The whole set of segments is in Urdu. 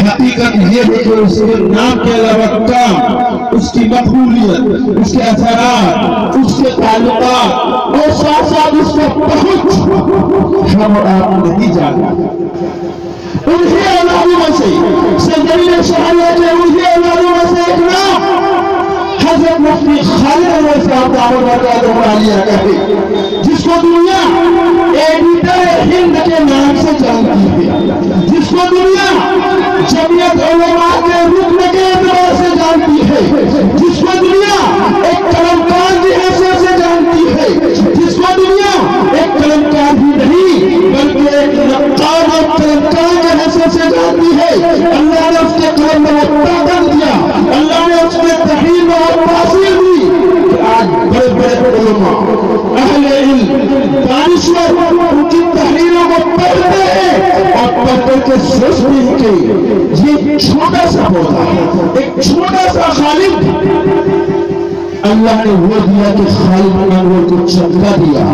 حقیقت یہ ہے کہ اس کے نام کے علاوہ کام، اس کی مقبولیت، اس کے اثرات، اس کے تعلقات اور ساتھ ساتھ اس کا پہنچ ہم اور آپ نہیں جانتے۔ انہی اولادوں میں سے سرزمین شہریہ کے انہی اولادوں میں سے ایک نام حضرت مفتی خالد انور صاحب دعوت برکاتہ عالیہ کہتے، جس کو دنیا ایڈیٹر ہند کے نام سے جانتی ہے، جس کو دنیا جمعیت علماء کے رکن کے اعتبار سے جانتی ہے، جس کو دنیا ایک قلمکار کی حیثیت سے جانتی ہے، جس کو دنیا ایک قلمکار ہی نہیں بلکہ ایک نقاد اور قلمکار کی حیثیت سے جانتی ہے۔ اللہ نے اس کے قلم میں وہ طاقت دیا، اللہ نے اس کے تحریر میں وہ تاثیر دی کہ آج بڑے بڑے علماء، اہل علم، دانشور ان کی تحریروں کو پڑھتے ہیں اور پڑھ کر کے سوچتے ہیں کہ یہ چھوٹا سا پودا، ایک چھوٹا سا خالق اللہ نے وہ دیا کہ خالق انور کو چمکا دیا۔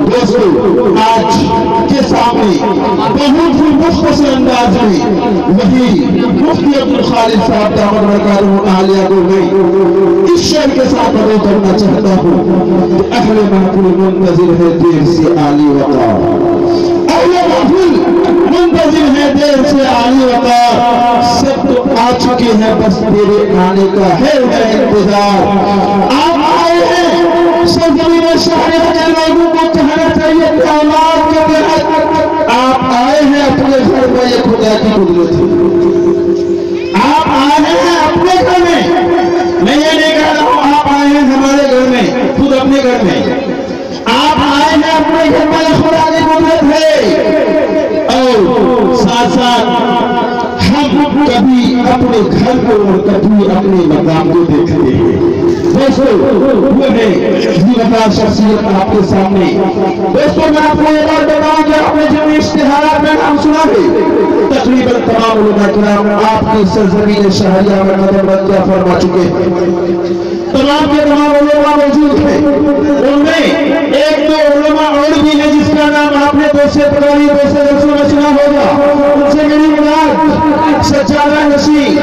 دوستو آج کے سامنے بہت ہی مختصر انداز میں وہی مفتی عبدالخالق صاحب دعوت برکاتہ عالیہ کو میں اس شعر کے ساتھ ادا کرنا چاہتا ہوں کہ اہل محفل منتظر ہے دیر سے عالی وقار، اہل محفل منتظر ہے دیر سے عالی وقار، سب تو آ چکے ہیں بس تیرے آنے کا ہے انتظار۔ آپ آئے ہیں سرزمین شہریہ کے لوگوں کو کہنا چاہیے کہ اولاد کے تحت آپ آئے ہیں اپنے گھر میں، یہ خدا کی قدرت ہے۔ آپ آئے ہیں اپنے گھر میں، میں یہ نہیں کہہ رہا ہوں آپ آئے ہیں ہمارے گھر میں، خود اپنے گھر میں آپ آئے ہیں اپنے گھر میں، یہ خدا کی قدرت ہے۔ اور ساتھ ساتھ ہم کبھی اپنے گھر کو اور کبھی اپنے مقام کو دیکھتے ہیں۔ دوستو وہ ہے زیوتار شخصیت آپ کے سامنے۔ دوستو میں آپ کو یہ بات بتاؤں کہ آپ نے جن اشتہارات میں نام سنا ہے تقریباً تمام علماء کرام آپ کی سرزمین شہریہ میں قدم رکھ کیا فرما چکے ہیں۔ تمام کے تمام علماء موجود ہیں، ان میں ایک دو علماء اور بھی ہیں جس کا نام آپ نے دوسرے پکاری دوسرے درسوں میں سنا ہوگا۔ ان سے میری مراد سجادہ نشین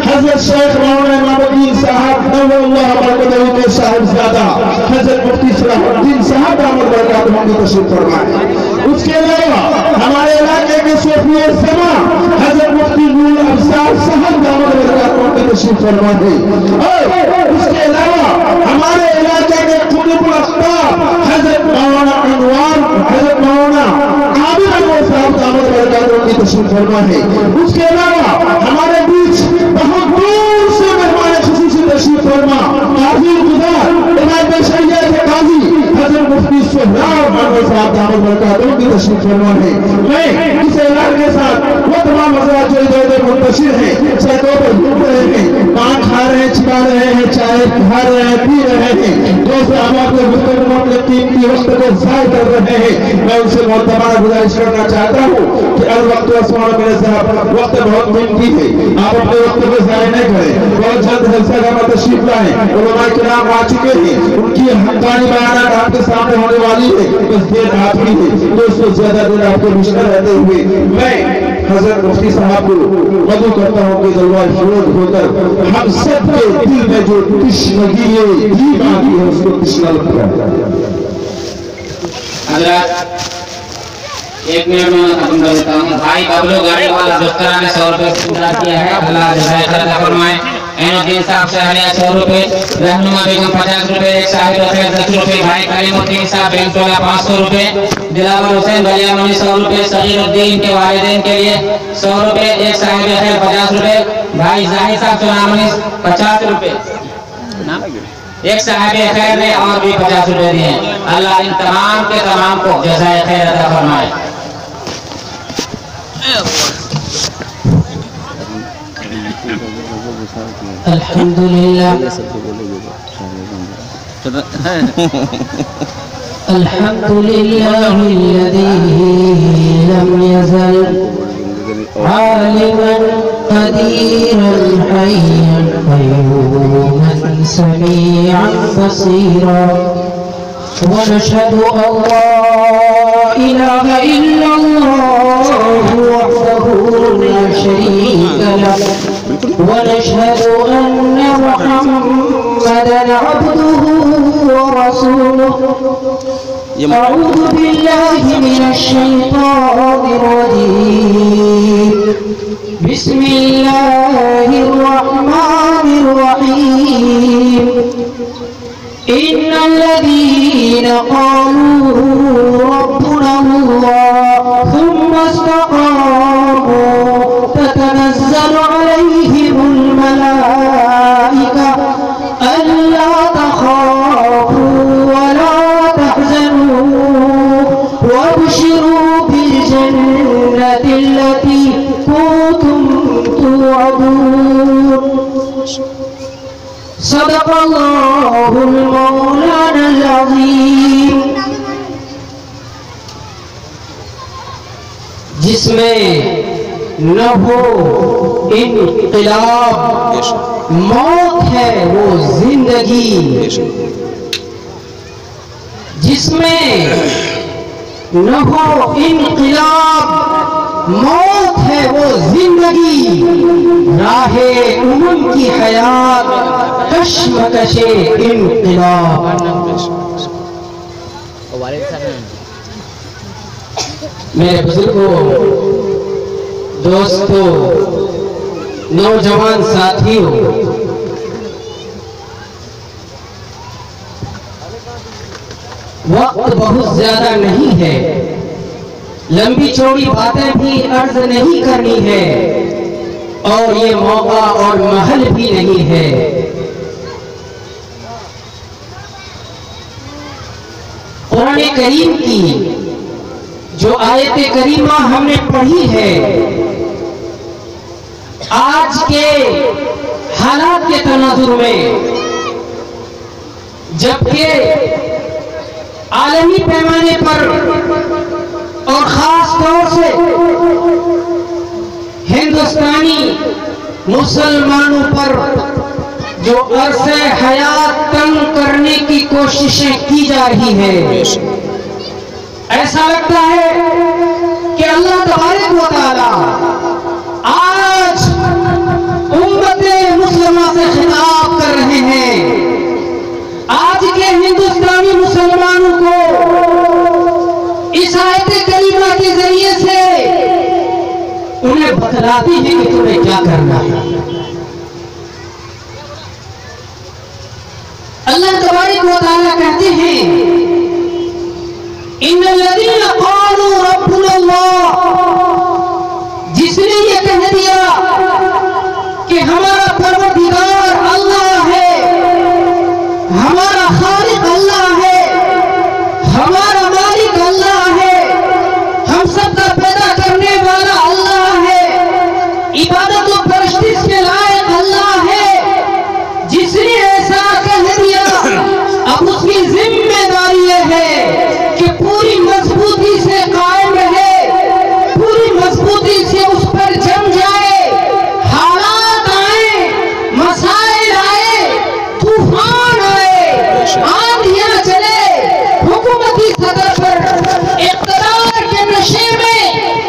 حضرت شیخ مولانا امام الدین صاحب نور اللہ برکتہ کے صاحبزادہ حضرت مفتی صلاح الدین صاحب دعوت برکاتہ کی تشریف فرمائے۔ اس کے علاوہ ہمارے علاقے کے صوفی زمان حضرت مفتی نور افضال صاحب دعوت برکاتہ کی تشریف فرمائے۔ اور اس کے علاوہ ہمارے علاقے کے قطب الاقطاب حضرت مولانا انوار حضرت مولانا عابد انور صاحب دعوت برکاتہ کی تشریف فرما ہے۔ اس کے علاوہ ہمارے بیچ بہت دور سے مہمان خصوصی تشریف فرما قاضی گزار عنایت شریعہ کے قاضی حضرت مفتی سہراب انور صاحب دعوت برکاتہ کی تشریف فرما ہے۔ میں اس اعلان کے ساتھ وہ تمام حضرات جو ادھر ادھر منتشر ہیں، سڑکوں پر گھوم رہے ہیں، پان کھا رہے ہیں، چبا رہے ہیں، چائے کھا رہے ہیں، پی رہے ہیں، دوست احباب کے گفتگو اپنے قیمتی وقت کو ضائع کر رہے ہیں، میں ان سے معتبرانہ گزارش کرنا چاہتا ہوں کہ الوقت اسمان میرے صاحب وقت بہت قیمتی ہے، آپ اپنے وقت کو ضائع نہیں کریں، بہت جلد جلسہ کا تشریف لائیں، علماء کرام آ چکے ہیں، ان کی حقانی بیانات آپ کے سامنے ہونے والی ہے، بس دیر آپ ہی ہے، دوستوں زیادہ دیر آپ کو مشکل رہتے ہوئے میں حضرت مفتی صاحب کو مدعو کرتا ہوں کہ جلوہ فروغ ہو کر ہم سب کے دل میں جو تشنگی جیب آتی ہے اس کو تشنہ لگتا ہے۔ حضرات ایک منٹ میں ختم کر دیتا ہوں۔ بھائی ببلو گاڑی والا دفترہ نے 100 روپے انتظار کیا ہے، اللہ جزائے خیر عطا فرمائے۔ عین الدین صاحب شہریہ 100 روپے، رہنما بیگم 50 روپے، ایک صاحب خیر 10 روپے، بھائی کریم الدین صاحب بین ٹولہ 500 روپے، دلاور حسین بلیامنی 100 روپے، صغیر الدین کے والدین کے لیے 100 روپے، ایک صاحب خیر 50 روپے، بھائی زاہد صاحب چنامنی 50 روپے، ایک صاحب خیر نے اور بھی 50 روپے دیے ہیں۔ اللہ ان تمام کے تمام کو جزائے خیر عطا فرمائے۔ الحمدللہ الحمدللہ الذی لم یزل عالما قدیرا حیا قیوما سمیعا بصیرا ونشهد ان لا اله الا الله وحده لا شريك له ونشهد أن محمدا عبده ورسوله أعوذ بالله من الشيطان الرجيم بسم الله الرحمن الرحيم إن الذين قالوا ربنا الله ثم استقاموا تتنزل عليهم الملائكة ألا تخافوا ولا تحزنوا وابشروا بالجنة التي كنتم توعدون صدق الله المولانا العظيم. جس میں نہ ہو انقلاب موت ہے وہ زندگی، جس میں نہ ہو انقلاب موت ہے وہ زندگی، راہ امم کی حیات کشمکش انقلاب. میرے بزرگوں، دوستوں، نوجوان ساتھیوں، وقت بہت زیادہ نہیں ہے، لمبی چوڑی باتیں بھی عرض نہیں کرنی ہے، اور یہ موقع اور محل بھی نہیں ہے. قرآن کریم کی جو آیت کریمہ ہم نے پڑھی ہے، آج کے حالات کے تناظر میں، جبکہ عالمی پیمانے پر اور خاص طور سے ہندوستانی مسلمانوں پر جو عرص حیات تنگ کرنے کی کوششیں کی جا رہی ہے، ایسا لگتا ہے کہ اللہ تبارک و تعالی آج امت مسلمہ سے خطاب کر رہے ہیں. آج کے ہندوستانی مسلمانوں کو اس آیت کریمہ کے ذریعے سے انہیں بتلاتی ہے کہ تمہیں کیا کرنا ہے. اللہ تبارک و تعالیٰ کہتے ہیں ان الذین قالوا ربنا اللہ، جس نے یہ کہہ دیا کہ ہمارا پروردگار اللہ ہے، ہمارا خالق اللہ ہے، ہمارا مالک اللہ ہے، ہم سب کا پیدا کرنے والا اللہ ہے، عبادت و پرستش کے لائق اللہ ہے. جس نے ایسا کہہ دیا، اب اس کی ذمہ داری یہ ہے کہ پوری مضبوطی سے قائم رہے، پوری مضبوطی سے اس پر جم جائے. حالات آئے، مسائل آئے، طوفان آئے، آندھیاں چلے، حکومتی سطح پر اقتدار کے نشے میں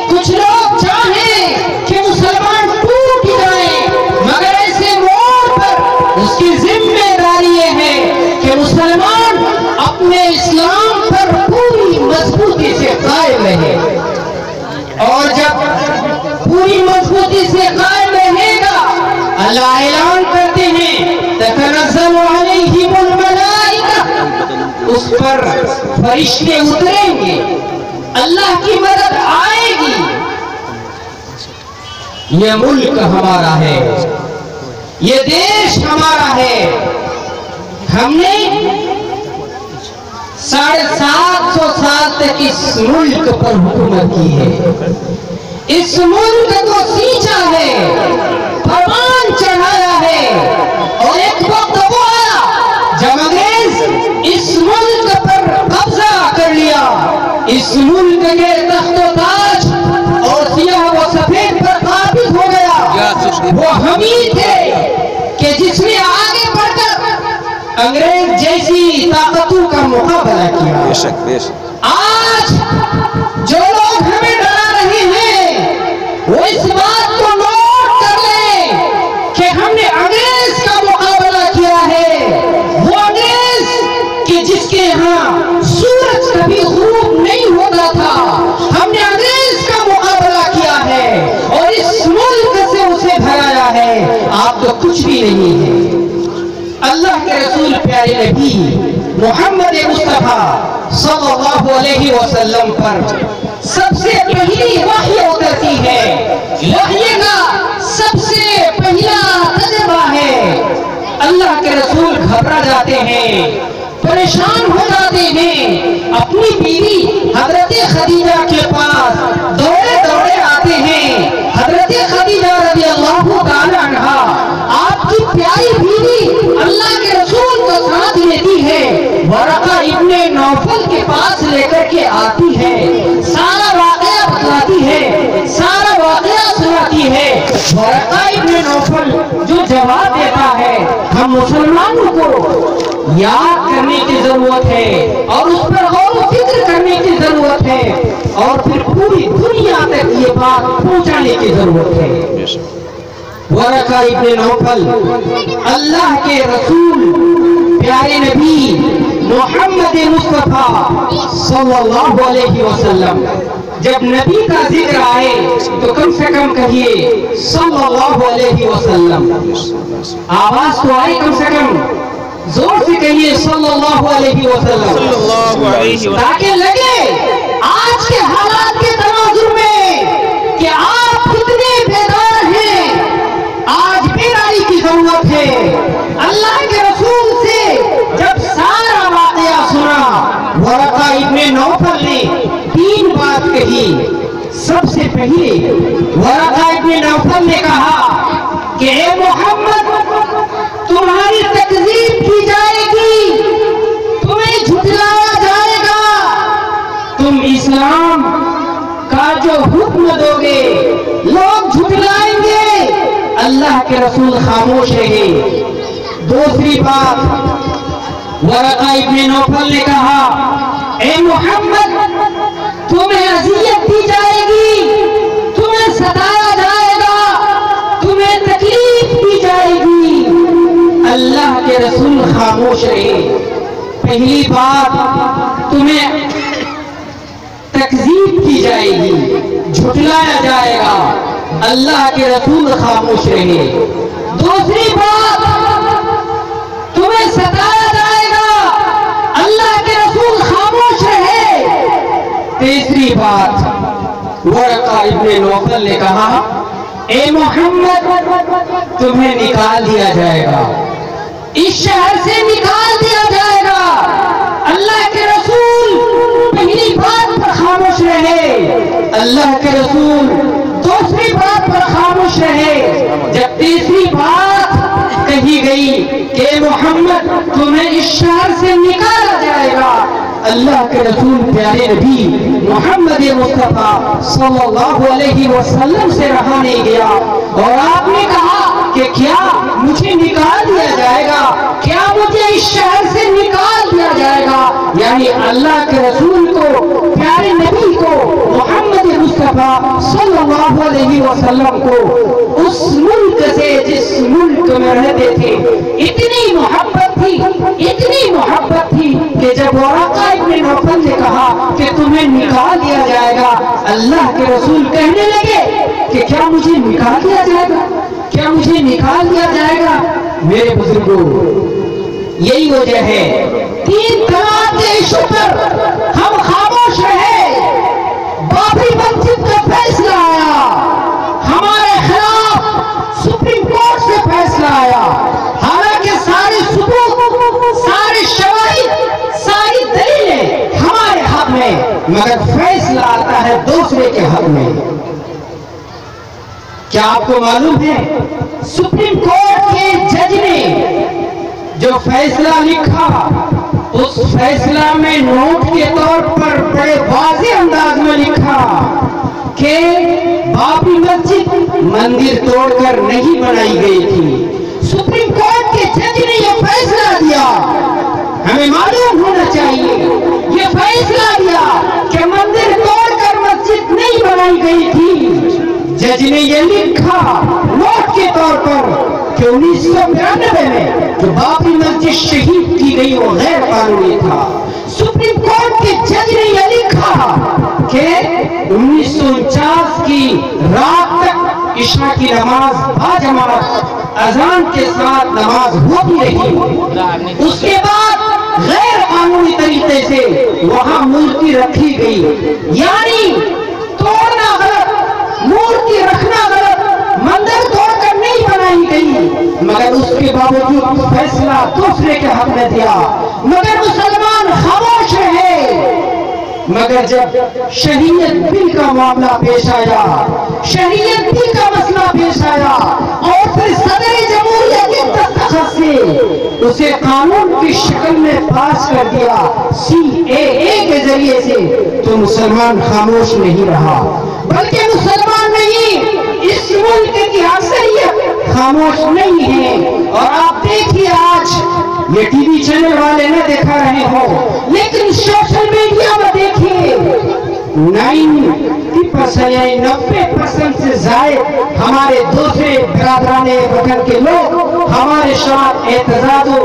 کچھ لوگ چاہیں کہ مسلمان ٹوٹ جائیں، مگر ایسے موڑ پر اس کی ذمہ داری یہ ہے کہ مسلمان اپنے اسلام پر پوری مضبوطی سے قائم رہے. اور جب پوری مضبوطی سے قائم رہے گا، اللہ اعلان کرتے ہیں تتنزل علیہم الملائکہ، اس پر فرشتے اتریں گے، اللہ کی مدد آئے گی. یہ ملک ہمارا ہے، یہ دیش ہمارا ہے. ہم نے 750 سال تک اس ملک پر حکومت کی ہے، اس ملک کو سینچا ہے، فرمان چڑھایا ہے. اور ایک وقت وہ آیا جب انگریز اس ملک پر قبضہ کر لیا، اس ملک کے تخت و تاج اور سیاہ و سفید پر قابض ہو گیا. وہ ہم ہی تھے کہ جس نے آگے بڑھ کر انگریز جیسی طاقتوں کا مقابلہ کیا. آج جو لوگ ہمیں ڈرا رہے ہیں وہ اس بات کو آپ تو کچھ بھی نہیں ہیں۔ اللہ کے رسول پیارے نبی محمد مصطفیٰ صلی اللہ علیہ وسلم پر سب سے پہلی وحی اترتی ہے، وحی کا سب سے پہلا تجربہ ہے۔ اللہ کے رسول گھبرا جاتے ہیں، پریشان ہو جاتے ہیں، اپنی بیوی حضرت خدیجہ کے پاس دوڑے دوڑے آتے ہیں۔ حضرت خدیجہ رضی اللہ تعالی عنہا آپ کی پیاری بیوی اللہ کے رسول کو ساتھ لیتی ہے، ورقہ ابن نوفل کے پاس لے کر کے آتی ہے، سارا واقعہ بتلاتی ہے، سارا واقعہ سناتی ہے۔ ورقہ ابن نوفل جو جواب دیتا ہے، ہم مسلمانوں کو یاد کرنے کی ضرورت ہے اور اس پر غور و فکر کرنے کی ضرورت ہے اور پھر پوری دنیا تک یہ بات پہنچانے کی ضرورت ہے۔ ورقہ ابن نوفل اللہ کے رسول پیارے نبی محمد مصطفیٰ صلی اللہ علیہ وسلم جب نبی کا ذکر آئے تو کم سے کم کہیے صلی اللہ علیہ وسلم، آواز تو آئی کم سے کم، زور سے کہیے صلی اللہ علیہ وسلم، تاکہ لگے آج کے حالات کے تناظر میں کہ آپ کتنے بیدار ہیں۔ آج بیداری کی ضرورت ہے۔ اللہ کے رسول سے جب سارا واقعہ سنا، ورقہ ابن نوفل نے تین بات کہی۔ سب سے پہلے ورقہ ابن نوفل نے کہا کہ اے محمد، تمہاری تکذیب کی جائے گی، تمہیں جھٹلایا جائے گا، تم اسلام کا جو حکم دو گے لوگ جھٹلائیں گے۔ اللہ کے رسول خاموش رہے۔ دوسری بات ورقہ ابن نوفل نے کہا، اے محمد، تمہیں اذیت دی جائے گی، تمہیں ستایا جائے گا، تمہیں تکلیف دی جائے گی۔ اللہ کے رسول خاموش رہے۔ پہلی بات تمہیں تکذیب کی جائے گی، جھٹلایا جائے گا، اللہ کے رسول خاموش رہے۔ دوسری بات تمہیں ستایا جائے گا، اللہ کے رسول خاموش رہے۔ تیسری بات ورقہ ابن نوفل نے کہا، اے محمد، تمہیں نکال دیا جائے گا، اس شہر سے نکال دیا جائے گا۔ اللہ کے رسول پہلی بات پر خاموش رہے، اللہ کے رسول دوسری بات پر خاموش رہے۔ جب تیسری بات کہی گئی کہ محمد تمہیں اس شہر سے نکالا جائے گا، اللہ کے رسول پیارے نبی محمد مصطفیٰ صلی اللہ علیہ وسلم سے رہا نہیں گیا اور آپ نے کہا کہ کیا مجھے نکال دیا جائے گا، کیا مجھے اس شہر سے نکال دیا جائے گا؟ یعنی اللہ کے رسول کو، پیارے نبی کو، محمد مصطفیٰ صلی اللہ علیہ وسلم کو اس ملک سے جس ملک میں رہتے تھے اتنی محبت تھی، اتنی محبت تھی کہ جب ورقہ ابن نوفل نے کہا کہ تمہیں نکال دیا جائے گا، اللہ کے رسول کہنے لگے کہ کیا مجھے نکال دیا جائے گا، کیا مجھے نکال دیا جائے گا؟ میرے بزرگوں، یہی وجہ ہے تین طلاق کے ایشو پر ہم خاموش رہے۔ بابری مسجد کا فیصلہ آیا، ہمارے خلاف سپریم کورٹ سے فیصلہ آیا، حالانکہ سارے ثبوت، سارے شواہد، ساری دلیلیں ہمارے حق میں، مگر فیصلہ آتا ہے دوسرے کے حق میں۔ کیا آپ کو معلوم ہے سپریم کورٹ کے جج نے جو فیصلہ لکھا، اس فیصلہ میں نوٹ کے طور پر بڑے واضح انداز میں لکھا کہ بابری مسجد مندر توڑ کر نہیں بنائی گئی تھی۔ سپریم کورٹ کے جج نے یہ فیصلہ دیا، ہمیں معلوم ہونا چاہیے، یہ فیصلہ دیا کہ مندر توڑ کر مسجد نہیں بنائی گئی تھی۔ جج نے یہ لکھا نوٹ کے طور پر کہ 1992 میں جو بابری مسجد شہید کی گئی وہ غیر قانونی تھا۔ سپریم کورٹ کے جج نے یہ لکھا کہ 1949 کی رات تک عشاء کی نماز باجماعت اذان کے ساتھ نماز ہوتی رہی. اس کے بعد غیر قانونی طریقے سے وہاں مورتی رکھی گئی. یعنی توڑنا غلط، مورتی رکھنا غلط، مندر توڑ کر نہیں بنائی گئی، مگر اس کے باوجود فیصلہ دوسرے کے حق میں دیا. مگر مسلمان خاموش رہے. مگر جب شریعت بل کا معاملہ پیش آیا، شریعت بل کا مسئلہ پیش آیا اور پھر صدر جمہوریہ کے دستخط سے اسے قانون کی شکل میں پاس کر دیا CAA کے ذریعے سے، تو مسلمان خاموش نہیں رہا. بلکہ مسلمان نہیں، اس ملک کی اکثریت خاموش نہیں ہے. اور آپ دیکھیے آج یہ ٹی وی چینل والے نہ دکھا رہے ہو، لیکن سوشل میڈیا میں دیکھیے 90% سے زائد ہمارے دوسرے برادران وطن کے لوگ ہمارے ساتھ احتجاج و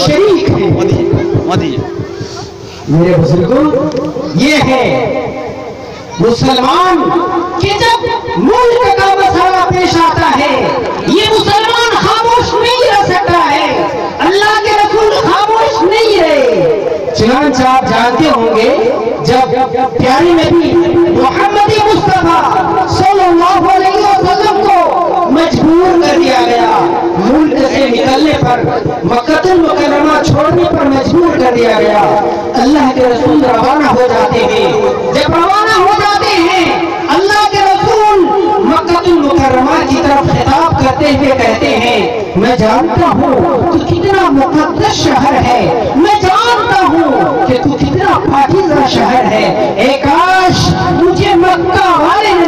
شریک ہیں. میرے بزرگوں، یہ ہے مسلمان کہ جب ملک کا مسئلہ پیش آتا ہے یہ مسلمان خاموش نہیں رہ سکتا ہے. اللہ کے رسول خاموش نہیں رہے. چنانچہ آپ جانتے ہوں گے جب پیارے نبی محمد مصطفیٰ صلی اللہ علیہ وسلم کو مجبور کر دیا گیا، ملک سے نکلنے پر، مکہ المکرمہ چھوڑنے پر مجبور کر دیا گیا. اللہ کے رسول روانہ ہو جاتے ہیں. جب روانہ ہو جاتے ہیں اللہ کے رسول مکہ المکرمہ کی طرف خطاب کرتے ہوئے کہتے ہیں، میں جانتا ہوں تو کتنا مقدس شہر ہے، میں جانتا ہوں کہ تو کتنا پاکیزہ شہر ہے. اے کاش مجھے مکہ والے نہ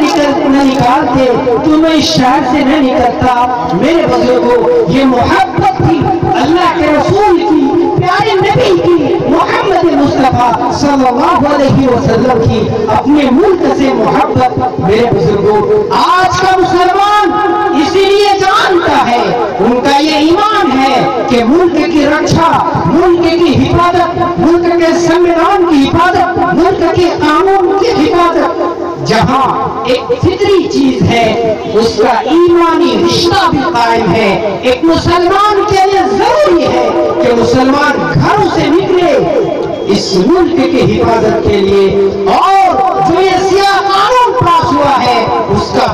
نکالتے تو میں اس شہر سے نہ نکلتا. میرے بزرگوں، یہ محبت تھی اللہ کے رسول کی، پیارے نبی کی، محمد مصطفیٰ صلی اللہ علیہ وسلم کی، اپنے ملک سے محبت. میرے بزرگوں، آج کا مسلمان اسی لیے جانتا ہے، ان کا یہ ایمان ہے کہ ملک کی رکشا، ملک کی حفاظت، ملک کے سنویدھان کی حفاظت، ملک کے قانون کی حفاظت جہاں ایک فطری چیز ہے اس کا ایمانی رشتہ بھی قائم ہے. ایک مسلمان کے لیے ضروری ہے کہ مسلمان گھروں سے نکلے اس ملک کی حفاظت کے لیے، اور جو یہ سیاہ قانون پاس ہوا ہے اس کا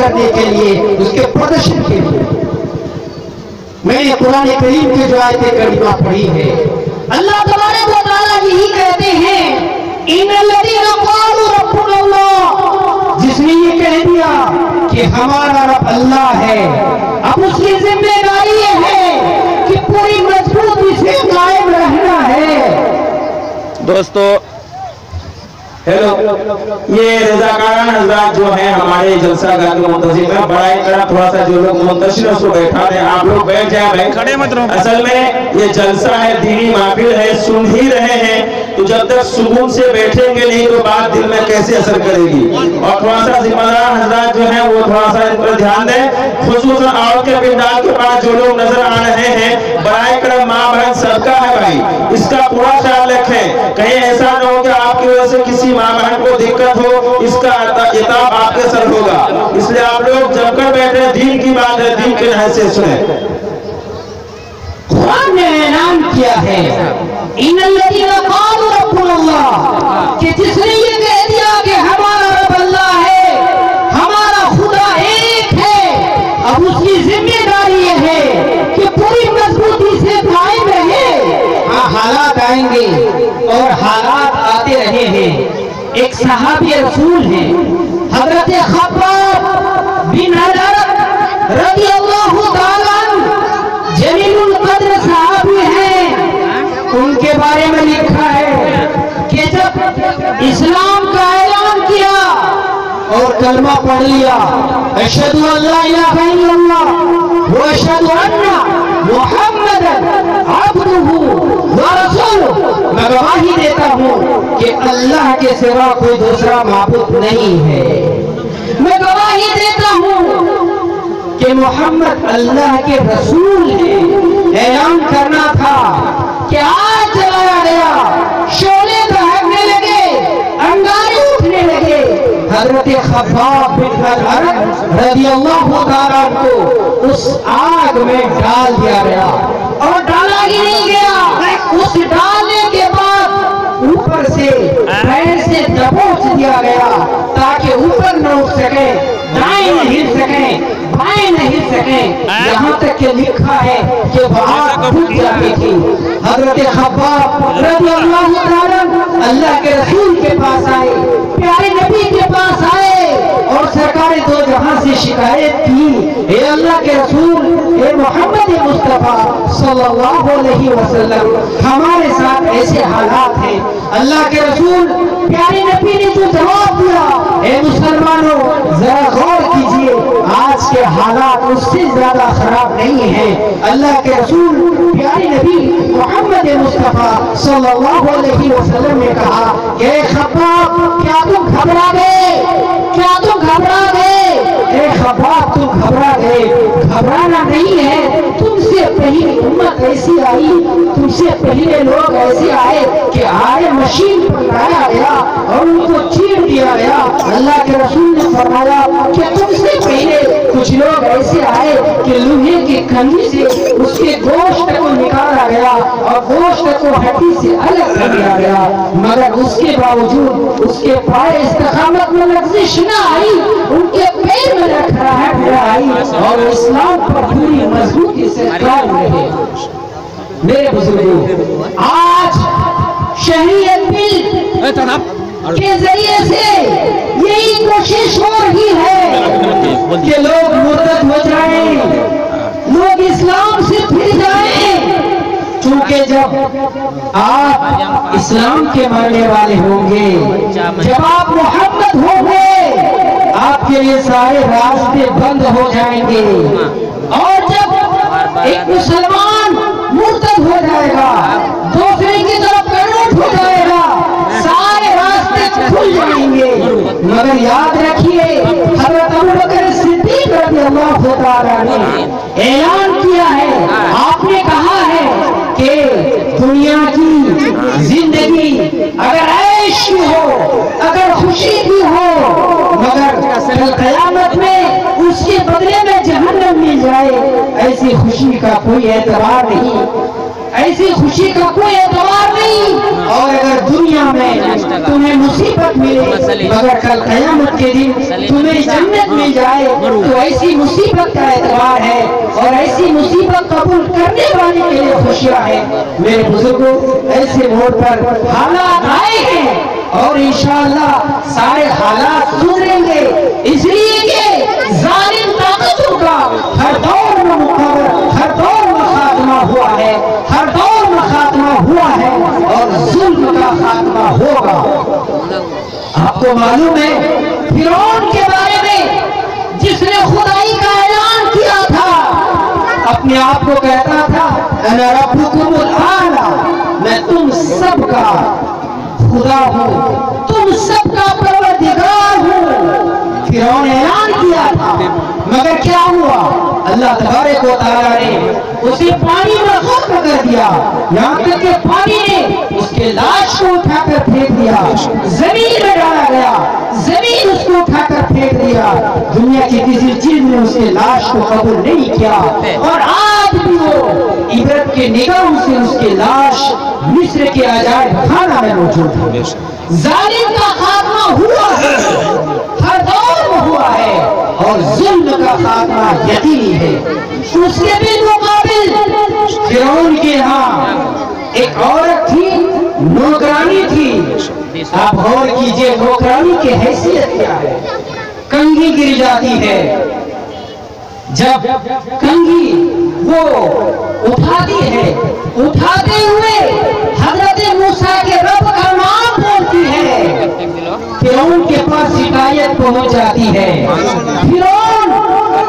کرنے کے لیے، اس کے پردرشن کے لیے. میں نے قرآن کریم کی جو آیت کریمہ پڑھی ہے، اللہ تبارک و تعالیٰ یہی کہتے ہیں، ان الذین قالوا ربنا اللہ، جس نے یہ کہہ دیا کہ ہمارا رب اللہ ہے، اب اس کی ذمہ داری یہ ہے کہ پوری مضبوطی سے قائم رہنا ہے. دوستو یہ رضاکاران حضرات جو ہیں ہمارے جلسہ گاہ کے منتظم ہیں، بڑا کرا تھوڑا سا جو لوگ منتشر اس کو بیٹھا دیں، آپ لوگ بیٹھ جائیں. اصل میں یہ جلسہ ہے، دینی محفل ہے، سن ہی رہے ہیں، تو جب تک سکون سے بیٹھیں گے نہیں تو بات دل میں کیسے اثر کرے گی. اور تھوڑا سا ذمہ دار حضرات جو ہیں وہ تھوڑا سا ان پر دھیان دیں، خصوصاً عورت کے پنڈال کے پاس جو لوگ نظر آ رہے ہیں، برائے کرم ماں بہن صدقہ ہے بھائی، اس کا پورا خیال رکھیں. کہیں ایسا نہ ہو کہ آپ کی وجہ سے کسی ماں بہن کو دقت ہو، اس کا عتاب آپ کے سر ہوگا. اس لیے آپ لوگ جب کر بیٹھے، دین کی بات ہے، دین کے نہج سے سنیں. قرآن نے اعلان کیا ہے، ان الذین قالوا ربنا اللہ، کہ جس نے یہ کہہ دیا کہ ہمارا رب اللہ ہے، ہمارا خدا ایک ہے، اب اس کی ذمہ داری یہ ہے کہ پوری مضبوطی سے قائم رہے. ہاں حالات آئیں گے اور حالات آتے رہے ہیں. ایک صحابی رسول ہیں حضرت خباب بن حضرت رضی اللہ تعالیٰ جلیل القدر صحابی ہیں. ان کے بارے میں لکھا ہے کہ جب اسلام کا اعلان کیا اور کلمہ پڑھ لیا، اشہد ان لا الہ الا اللہ و اشہد ان محمد عبدہ ورسولہ، میں گواہی دیتا ہوں کہ اللہ کے سوا کوئی دوسرا معبود نہیں ہے، میں گواہی دیتا ہوں کہ محمد اللہ کے رسول ہے. اعلان کرنا تھا کہ آج چلایا گیا، شعلے دہکنے لگے، انگارے اٹھنے لگے، حضرت خباب بن الارت رضی اللہ تعالیٰ کو اس آگ میں ڈال دیا گیا، اور ڈالا ہی نہیں گیا، اس ڈالنے کے بعد اوپر سے پیر سے دبوچ دیا گیا تاکہ اوپر نہ اٹھ سکے، دائیں نہ ہل سکیں، بائیں نہ ہل سکیں، یہاں تک کہ لکھا ہے کہ وہاں پھٹ جاتی تھی۔ حضرت خباب رضی اللہ تعالیٰ اللہ کے رسول کے پاس آئے، پیارے نبی کے پاس آئے، اور سرکار دو جہاں سے شکایت کی، اے اللہ کے رسول، اے محمد مصطفیٰ صلی اللہ علیہ وسلم، ہمارے ساتھ ایسے حالات ہیں۔ اللہ کے رسول پیارے نبی نے جو جواب دیا، اے مسلمانوں ذرا غور کیجئے، آج کے حالات اس سے زیادہ خراب نہیں ہیں۔ اللہ کے رسول پیارے نبی محمد مصطفیٰ صلی اللہ علیہ وسلم نے کہا کہ اے خباب، کیا تم گھبرا گئے؟ کیا تم گھبرا گئے؟ اے خباب، تم گھبرا گئے؟ گھبرانا نہیں ہے، تم سے پہلی امت ایسی آئی، تم سے پہلے لوگ ایسے آئے کہ آئے مشین پر لایا گیا اور ان کو چیر دیا گیا۔ اللہ کے رسول نے فرمایا کہ تم سے پہلے کچھ لوگ ایسے آئے کہ لوہے کی کنگھی سے اس کے گوشت کو نکالا گیا اور گوشت کو ہڈی سے الگ کر دیا گیا، مگر اس کے باوجود اس کے پائے استقامت میں لغزش نہ آئی، ان کے پیر میں لڑکھڑاہٹ نہ آئی، اور اسلام پر پوری مضبوطی سے قائم رہے۔ میرے بزرگوں، آج شہریت بل کے ذریعے سے یہی کوشش ہو رہی ہے کہ لوگ مرتد ہو جائیں، لوگ اسلام سے پھر جائیں، چونکہ جب آپ اسلام کے ماننے والے ہوں گے، جب آپ محمد ہوں گے، آپ کے لیے سارے راستے بند ہو جائیں گے، اور جب ایک مسلمان مرتد ہو جائے گا، دوسرے کی طرف کنورٹ ہو جائے گا، سارے راستے کھل جائیں گے۔ مگر یاد رکھیے، حضرت ابوبکر صدیق رضی اللہ تعالیٰ نے اعلان کیا ہے، آپ نے کہا ہے کہ دنیا کی زندگی اگر عیش کی ہو، اگر خوشی کی ہو، مگر کل قیامت میں اس کے بدلے میں جہنم مل جائے، ایسی خوشی کا کوئی اعتبار نہیں، ایسی خوشی کا کوئی اعتبار نہیں۔ اور اگر دنیا میں تمہیں مصیبت ملے مگر کل قیامت کے دن تمہیں جنت مل جائے تو ایسی مصیبت کا اعتبار ہے، اور ایسی مصیبت قبول کرنے والے کے لیے خوشیاں ہیں۔ میرے بزرگوں، ایسے موڑ پر حالات آئے ہیں اور انشاءاللہ سارے حالات سدھریں گے، اس لیے کہ ظالم طاقتوں کا ہر دور میں مقابلہ، ہر دور میں خاتمہ ہوا ہے، ہر دور میں خاتمہ ہوا ہے، اور ظلم کا خاتمہ ہوگا۔ آپ کو معلوم ہے فرعون کے بارے میں، جس نے خدائی کا اعلان کیا تھا، اپنے آپ کو کہتا تھا انا ربکم الاعلی، میں تم سب کا خدا ہوں، تم سب کا پروردگار ہوں، فرعون نے اعلان کیا تھا، مگر کیا ہوا؟ اللہ تبارک و تعالیٰ نے اسے پانی میں غرق کر دیا، یہاں تک کہ پانی نے اس کے لاش کو اٹھا کر پھینک دیا، زمین میں ڈالا گیا، زمین اس کو اٹھا کر پھینک دیا، دنیا کی کسی چیز نے اس کے لاش کو قبول نہیں کیا، اور آج بھی وہ عبرت کے نگاہوں سے اس کے لاش مصر کے عجائب خانہ میں موجود ہے۔ ظالم کا خاتمہ ہوا ہے، ہر دور میں ہوا ہے، اور ظلم کا خاتمہ یقینی ہے۔ اس کے بالمقابل فرعون کے ہاں ایک عورت تھی، نوکرانی تھی۔ آپ غور کیجئے نوکرانی کی حیثیت کیا ہے۔ کنگھی گر جاتی ہے، جب کنگھی وہ اٹھاتی ہے، اٹھاتے ہوئے حضرت موسیٰ کے رب کا نام بولتی ہے، فرعون کے پاس شکایت پہنچ جاتی ہے، فرعون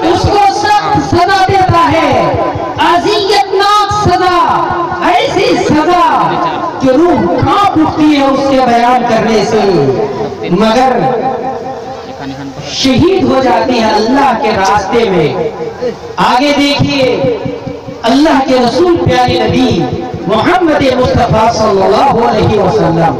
اس کو سخت سزا دیتا ہے، اذیتناک سزا، ایسی سزا کہ روح کانپ اٹھتی ہے اس کے بیان کرنے سے، مگر شہید ہو جاتی ہے اللہ کے راستے میں۔ آگے دیکھیے اللہ کے رسول پیارے نبی محمد مصطفیٰ صلی اللہ علیہ وسلم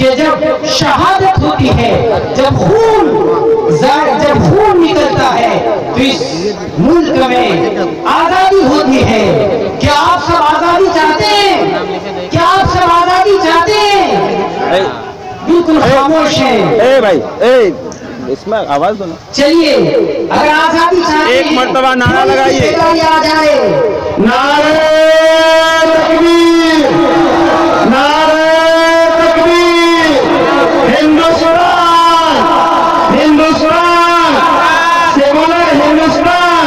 کہ جب شہادت ہوتی ہے، جب خون نکلتا ہے تو اس ملک میں آزادی ہوتی ہے۔ کیا آپ سب آزادی چاہتے ہیں؟ کیا آپ سب آزادی چاہتے ہیں؟ بالکل خاموش ہیں۔ اس میں آواز دو نا۔ چلیے اگر آزادی چاہتے ہیں ایک مرتبہ نعرہ لگائیے۔ آ جائے نعرہ تکبیر، نعرہ تکبیر، ہندوستان، ہندوستان سے بولا ہندوستان،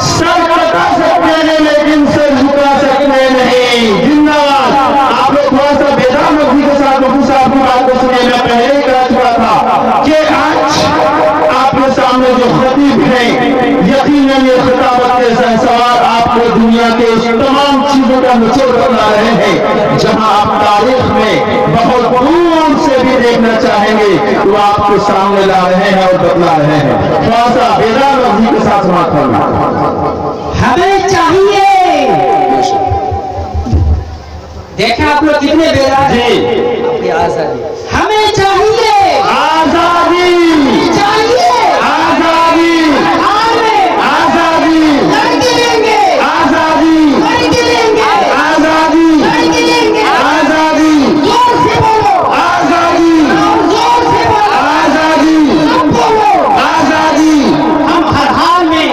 سر کٹا سکتے ہیں لیکن سر جھکا سکتے نہیں۔ زندہ باد۔ آپ لوگ تھوڑا سا بیدار لوگوں کے ساتھ مفتی صاحب کی بات کو سنیں، میں پہلے ہی کہہ چکا تھا کہ آج آپ کے سامنے جو خطیب ہیں، یقیناً یہ خطابت کے سوال آپ کو دنیا کے اس تمام چیزوں کا نچوڑ بتا رہے ہیں جہاں آپ تاریخ میں بہت دور سے بھی دیکھنا چاہیں گے تو آپ کو سامنے لا رہے ہیں اور بتلا رہے ہیں۔ تھوڑا سا بیدار لفظی کے ساتھ سماعت کرنا۔ ہمیں چاہیے، دیکھیں آپ لوگ کتنے بیدار ہیں۔ ہمیں چاہیے آزادی، چاہیے آزادی، آزادی، لڑ کے لیں گے، آزادی، لڑ کے لیں گے، آزادی، لڑ کے لیں گے۔ آزادی، زور سے بولو، آزادی، زور سے بولو، آزادی، سب بولو۔ آزادی، ہم ہر حال میں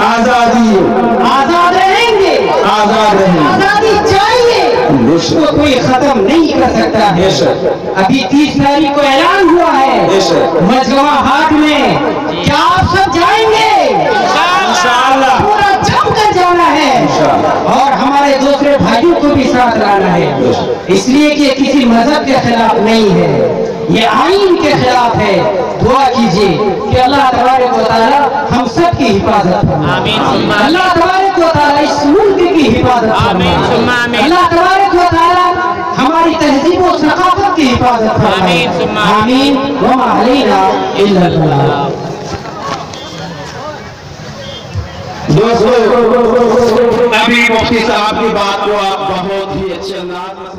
آزادی، آزاد رہیں گے، آزاد رہیں۔ آزادی چاہیے، اس کو کوئی ختم نہیں کر سکتا ہے۔ ابھی 30 تاریخ کو اعلان ہوا ہے مجمع ہاٹ میں، کیا آپ سب جائیں گے؟ انشاءاللہ، پورا جم کر جانا ہے اور ہمارے دوسرے بھائیوں کو بھی ساتھ لانا ہے، اس لیے کہ کسی مذہب کے خلاف نہیں ہے، یہ آئین کے خلاف ہے۔ دعا کیجئے کہ اللہ تبارک و تعالی ہم سب کی حفاظت فرمائے، اللہ تبارک و تعالی اس ملک کی حفاظت فرمائے، اللہ تبارک و تعالی ہماری تہذیب و ثقافت کی حفاظت فرمائے۔ آمین وما علینا الا البلاغ۔ دوستو ابھی مفتی صاحب کی بات کو آپ بہت ہی اچھے انداز میں